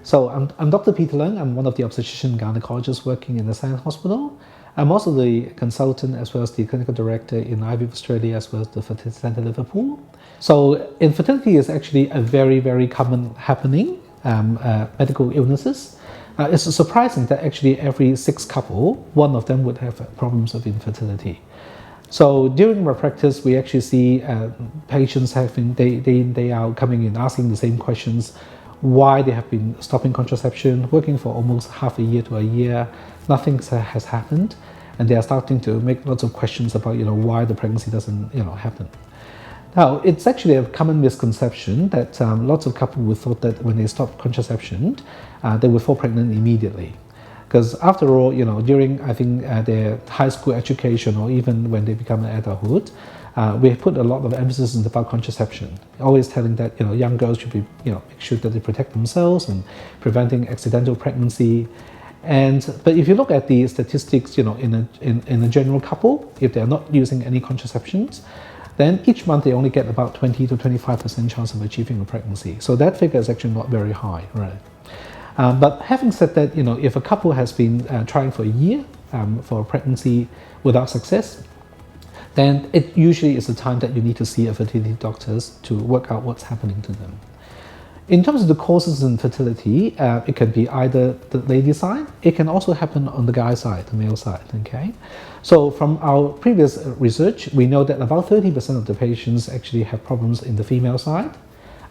So I'm Dr. Peter Leung. I'm one of the obstetrician gynecologists working in the Science Hospital. I'm also the consultant as well as the clinical director in IVF Australia as well as the Fertility Centre Liverpool. So infertility is actually a very, very common happening, medical illnesses. It's surprising that actually every 6 couple, one of them would have problems of infertility. So during my practice, we actually see patients having day in, day out coming in asking the same questions, why they have been stopping contraception, working for almost half a year to a year, nothing has happened, and they are starting to make lots of questions about why the pregnancy doesn't happen. Now, it's actually a common misconception that lots of couples would thought that when they stop contraception, they will fall pregnant immediately. Because after all, during I think their high school education or even when they become an adulthood, we put a lot of emphasis about contraception, always telling that young girls should be make sure that they protect themselves and preventing accidental pregnancy. But if you look at the statistics, in a general couple, if they are not using any contraceptions, then each month they only get about 20 to 25% chance of achieving a pregnancy. So that figure is actually not very high, right? But having said that, if a couple has been trying for a year for a pregnancy without success, then it usually is the time that you need to see a fertility doctors to work out what's happening to them. In terms of the causes of infertility, it can be either the lady side, it can also happen on the guy side, the male side, okay? So from our previous research, we know that about 30% of the patients actually have problems in the female side.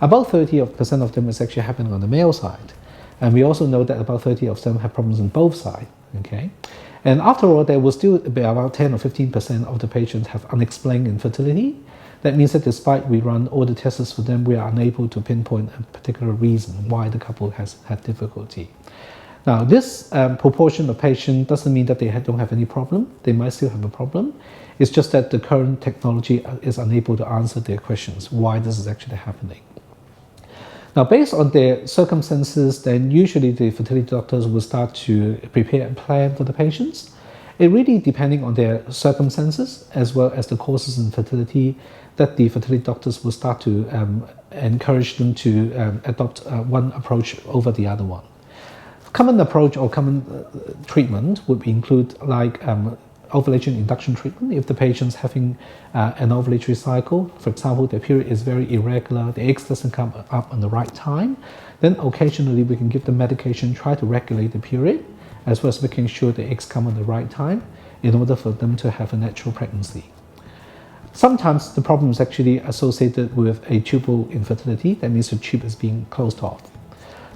About 30% of them is actually happening on the male side. And we also know that about 30% of them have problems on both sides, okay? And after all, there will still be about 10 or 15% of the patients have unexplained infertility. That means that despite we run all the tests for them, we are unable to pinpoint a particular reason why the couple has had difficulty. Now, this proportion of patients doesn't mean that they don't have any problem. They might still have a problem. It's just that the current technology is unable to answer their questions, why this is actually happening. Now, based on their circumstances, then usually the fertility doctors will start to prepare a plan for the patients. It really depending on their circumstances as well as the causes of infertility that the fertility doctors will start to encourage them to adopt one approach over the other one. Common approach or common treatment would include like ovulation induction treatment. If the patient's having an ovulatory cycle, for example, their period is very irregular, the eggs doesn't come up on the right time, then occasionally we can give them medication, try to regulate the period, as well as making sure the eggs come on the right time in order for them to have a natural pregnancy. Sometimes the problem is actually associated with a tubal infertility, that means the tube is being closed off.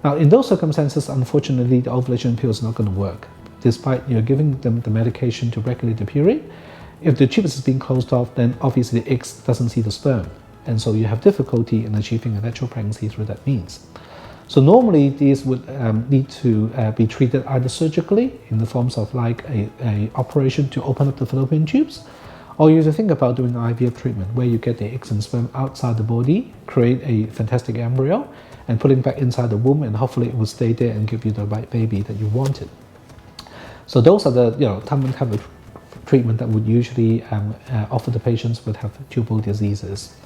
Now, in those circumstances, unfortunately, the ovulation pill is not going to work. Despite giving them the medication to regulate the period, if the tube is being closed off, then obviously the eggs doesn't see the sperm. And so you have difficulty in achieving a natural pregnancy through that means. So normally these would need to be treated either surgically in the forms of like a operation to open up the fallopian tubes, or you have to think about doing IVF treatment where you get the eggs and sperm outside the body, create a fantastic embryo, and put it back inside the womb, and hopefully it will stay there and give you the right baby that you wanted. So those are the common type of treatment that would usually offer the patients who have tubal diseases.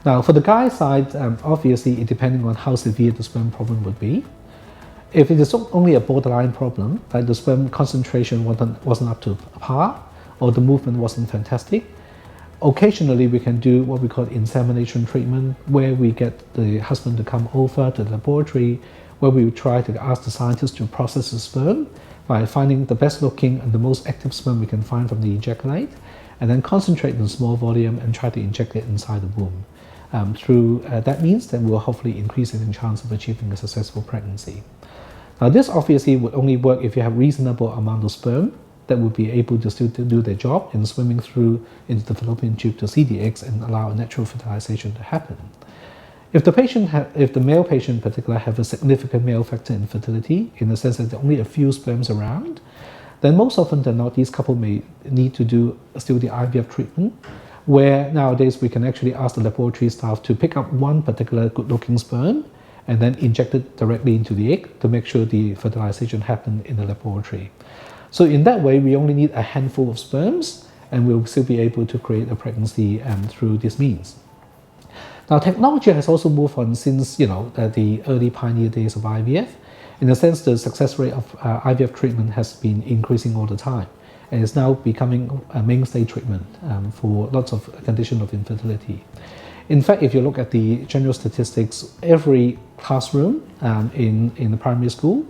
Now, for the guy side, obviously, depending on how severe the sperm problem would be. If it is only a borderline problem, like the sperm concentration wasn't up to par, or the movement wasn't fantastic, occasionally we can do what we call insemination treatment, where we get the husband to come over to the laboratory, where we try to ask the scientists to process the sperm by finding the best looking and the most active sperm we can find from the ejaculate, and then concentrate in small volume and try to inject it inside the womb. Through that means, then we'll hopefully increase the chance of achieving a successful pregnancy. Now, this obviously would only work if you have reasonable amount of sperm that would be able to still do their job in swimming through into the fallopian tube to see the eggs and allow a natural fertilization to happen. If the male patient in particular have a significant male factor infertility, in the sense that there are only a few sperms around, then most often than not, these couples may need to do still the IVF treatment, where nowadays we can actually ask the laboratory staff to pick up one particular good-looking sperm and then inject it directly into the egg to make sure the fertilization happens in the laboratory. So in that way, we only need a handful of sperms, and we'll still be able to create a pregnancy through this means. Now, technology has also moved on since the early pioneer days of IVF, in a sense, the success rate of IVF treatment has been increasing all the time, and is now becoming a mainstay treatment for lots of conditions of infertility. In fact, if you look at the general statistics, every classroom in the primary school,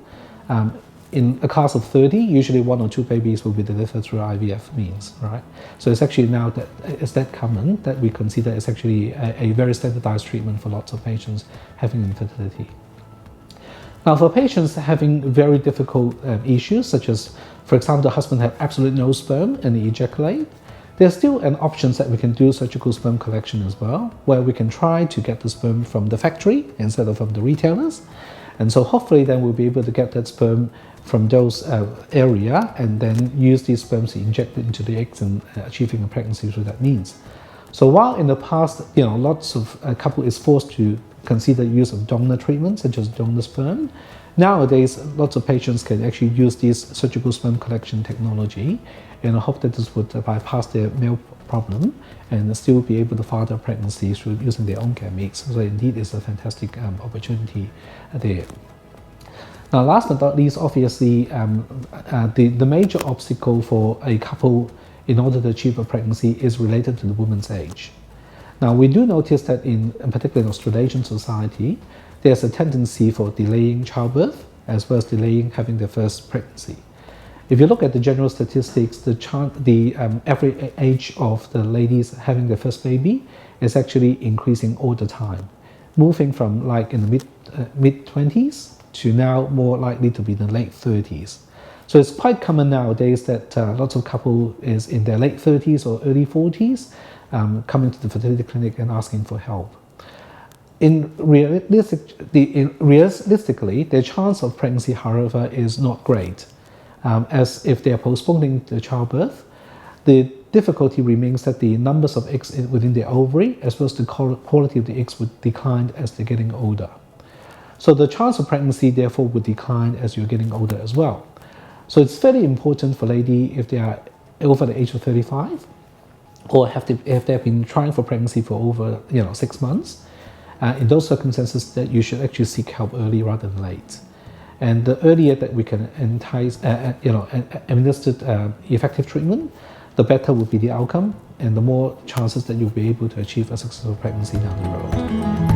in a class of 30, usually 1 or 2 babies will be delivered through IVF means, right? So it's actually now that it's that common that we consider it's actually a very standardized treatment for lots of patients having infertility. Now, for patients having very difficult issues, such as, for example, the husband had absolutely no sperm and he ejaculate, there's still an option that we can do surgical sperm collection as well, where we can try to get the sperm from the factory instead of from the retailers. And so hopefully then we'll be able to get that sperm from those area and then use these sperms to inject it into the eggs and achieving a pregnancy through that means. So while in the past, lots of couple is forced to consider use of donor treatment, such as donor sperm, nowadays lots of patients can actually use this surgical sperm collection technology, and I hope that this would bypass their male problem and still be able to father a pregnancy through using their own gametes. So indeed, it's a fantastic opportunity there. Now, last but not least, obviously, the major obstacle for a couple in order to achieve a pregnancy is related to the woman's age. Now, we do notice that particularly in Australasian society, there's a tendency for delaying childbirth as well as delaying having their first pregnancy. If you look at the general statistics, the average age of the ladies having their first baby is actually increasing all the time, moving from like in the mid-20s to now more likely to be in the late 30s. So it's quite common nowadays that lots of couple is in their late 30s or early 40s coming to the fertility clinic and asking for help. Realistically, their chance of pregnancy, however, is not great. As if they are postponing the childbirth, the difficulty remains that the numbers of eggs within the ovary as well as the quality of the eggs would decline as they're getting older. So the chance of pregnancy therefore would decline as you're getting older as well. So it's very important for ladies if they are over the age of 35 or if they've been trying for pregnancy for over 6 months, in those circumstances that you should actually seek help early rather than late. And the earlier that we can administer effective treatment, the better will be the outcome and the more chances that you'll be able to achieve a successful pregnancy down the road.